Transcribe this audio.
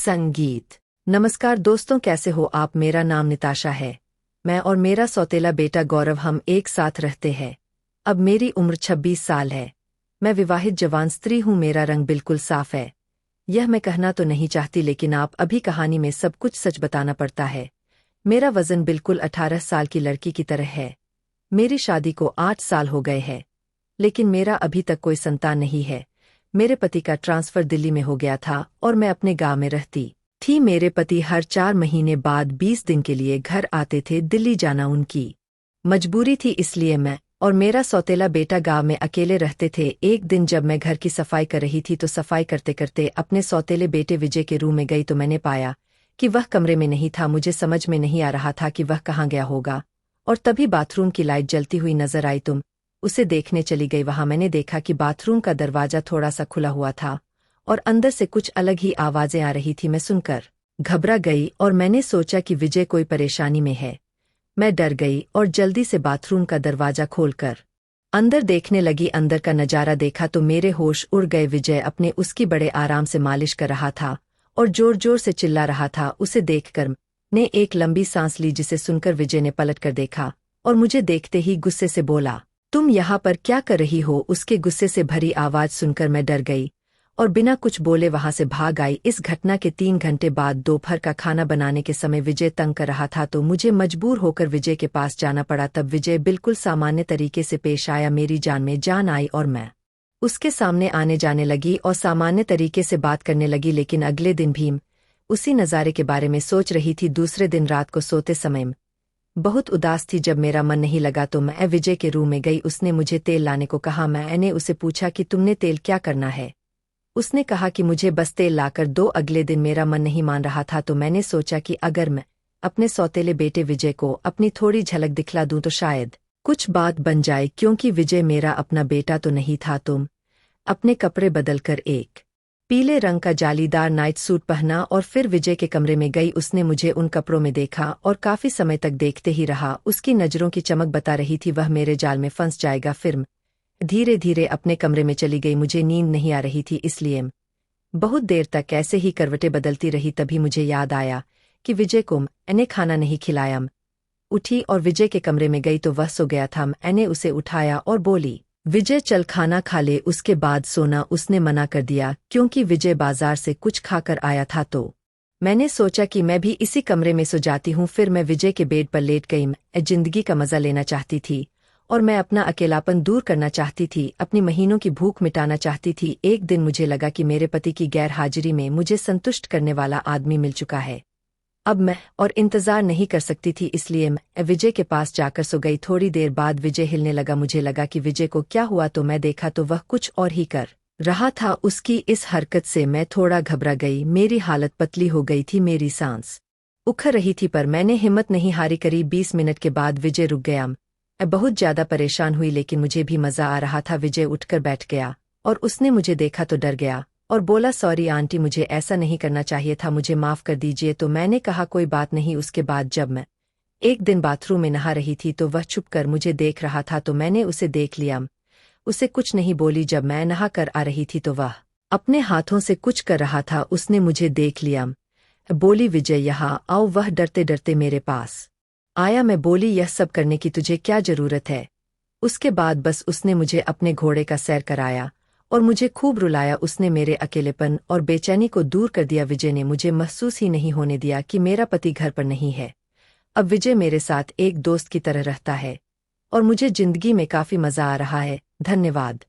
संगीत। नमस्कार दोस्तों, कैसे हो आप। मेरा नाम निताशा है। मैं और मेरा सौतेला बेटा गौरव हम एक साथ रहते हैं। अब मेरी उम्र 26 साल है। मैं विवाहित जवान स्त्री हूँ। मेरा रंग बिल्कुल साफ है। यह मैं कहना तो नहीं चाहती, लेकिन आप अभी कहानी में सब कुछ सच बताना पड़ता है। मेरा वजन बिल्कुल 18 साल की लड़की की तरह है। मेरी शादी को 8 साल हो गए हैं, लेकिन मेरा अभी तक कोई संतान नहीं है। मेरे पति का ट्रांसफर दिल्ली में हो गया था और मैं अपने गांव में रहती थी। मेरे पति हर 4 महीने बाद 20 दिन के लिए घर आते थे। दिल्ली जाना उनकी मजबूरी थी, इसलिए मैं और मेरा सौतेला बेटा गांव में अकेले रहते थे। एक दिन जब मैं घर की सफाई कर रही थी तो सफाई करते करते अपने सौतेले बेटे विजय के रूम में गई तो मैंने पाया कि वह कमरे में नहीं था। मुझे समझ में नहीं आ रहा था कि वह कहाँ गया होगा, और तभी बाथरूम की लाइट जलती हुई नजर आई। तुम उसे देखने चली गई। वहां मैंने देखा कि बाथरूम का दरवाजा थोड़ा सा खुला हुआ था और अंदर से कुछ अलग ही आवाजें आ रही थी। मैं सुनकर घबरा गई और मैंने सोचा कि विजय कोई परेशानी में है। मैं डर गई और जल्दी से बाथरूम का दरवाजा खोलकर अंदर देखने लगी। अंदर का नजारा देखा तो मेरे होश उड़ गए। विजय अपने उसकी बड़े आराम से मालिश कर रहा था और जोर जोर से चिल्ला रहा था। उसे देखकर ने एक लंबी सांस ली, जिसे सुनकर विजय ने पलट कर देखा और मुझे देखते ही गुस्से से बोला, तुम यहाँ पर क्या कर रही हो। उसके गुस्से से भरी आवाज सुनकर मैं डर गई और बिना कुछ बोले वहां से भाग आई। इस घटना के 3 घंटे बाद दोपहर का खाना बनाने के समय विजय तंग कर रहा था तो मुझे मजबूर होकर विजय के पास जाना पड़ा। तब विजय बिल्कुल सामान्य तरीके से पेश आया। मेरी जान में जान आई और मैं उसके सामने आने जाने लगी और सामान्य तरीके से बात करने लगी। लेकिन अगले दिन भी उसी नज़ारे के बारे में सोच रही थी। दूसरे दिन रात को सोते समय बहुत उदास थी। जब मेरा मन नहीं लगा तो मैं विजय के रूम में गई। उसने मुझे तेल लाने को कहा। मैंने उसे पूछा कि तुमने तेल क्या करना है। उसने कहा कि मुझे बस तेल लाकर दो। अगले दिन मेरा मन नहीं मान रहा था तो मैंने सोचा कि अगर मैं अपने सौतेले बेटे विजय को अपनी थोड़ी झलक दिखला दूं तो शायद कुछ बात बन जाए, क्योंकि विजय मेरा अपना बेटा तो नहीं था। तुम अपने कपड़े बदलकर एक पीले रंग का जालीदार नाइट सूट पहना और फिर विजय के कमरे में गई। उसने मुझे उन कपड़ों में देखा और काफी समय तक देखते ही रहा। उसकी नजरों की चमक बता रही थी वह मेरे जाल में फंस जाएगा। फिर धीरे धीरे अपने कमरे में चली गई। मुझे नींद नहीं आ रही थी, इसलिए बहुत देर तक ऐसे ही करवटें बदलती रही। तभी मुझे याद आया कि विजय को मैंने खाना नहीं खिलाया। उठी और विजय के कमरे में गई तो वह सो गया था। मैंने उसे उठाया और बोली, विजय चल खाना खा ले, उसके बाद सोना। उसने मना कर दिया क्योंकि विजय बाजार से कुछ खाकर आया था। तो मैंने सोचा कि मैं भी इसी कमरे में सो जाती हूँ। फिर मैं विजय के बेड पर लेट गई। मैं जिंदगी का मजा लेना चाहती थी और मैं अपना अकेलापन दूर करना चाहती थी, अपनी महीनों की भूख मिटाना चाहती थी। एक दिन मुझे लगा कि मेरे पति की गैर हाजिरी में मुझे संतुष्ट करने वाला आदमी मिल चुका है। अब मैं और इंतजार नहीं कर सकती थी, इसलिए मैं विजय के पास जाकर सो गई। थोड़ी देर बाद विजय हिलने लगा। मुझे लगा कि विजय को क्या हुआ तो मैं देखा तो वह कुछ और ही कर रहा था। उसकी इस हरकत से मैं थोड़ा घबरा गई। मेरी हालत पतली हो गई थी, मेरी सांस उखड़ रही थी, पर मैंने हिम्मत नहीं हारी। करीब 20 मिनट के बाद विजय रुक गया। मैं बहुत ज्यादा परेशान हुई, लेकिन मुझे भी मजा आ रहा था। विजय उठकर बैठ गया और उसने मुझे देखा तो डर गया और बोला, सॉरी आंटी, मुझे ऐसा नहीं करना चाहिए था, मुझे माफ कर दीजिए। तो मैंने कहा कोई बात नहीं। उसके बाद जब मैं एक दिन बाथरूम में नहा रही थी तो वह छुपकर मुझे देख रहा था तो मैंने उसे देख लिया। उसे कुछ नहीं बोली। जब मैं नहा कर आ रही थी तो वह अपने हाथों से कुछ कर रहा था। उसने मुझे देख लिया। बोली, विजय यहाँ आओ। वह डरते डरते मेरे पास आया। मैं बोली, यह सब करने की तुझे क्या जरूरत है। उसके बाद बस उसने मुझे अपने घोड़े का सैर कराया और मुझे खूब रुलाया। उसने मेरे अकेलेपन और बेचैनी को दूर कर दिया। विजय ने मुझे महसूस ही नहीं होने दिया कि मेरा पति घर पर नहीं है। अब विजय मेरे साथ एक दोस्त की तरह रहता है और मुझे जिंदगी में काफी मजा आ रहा है। धन्यवाद।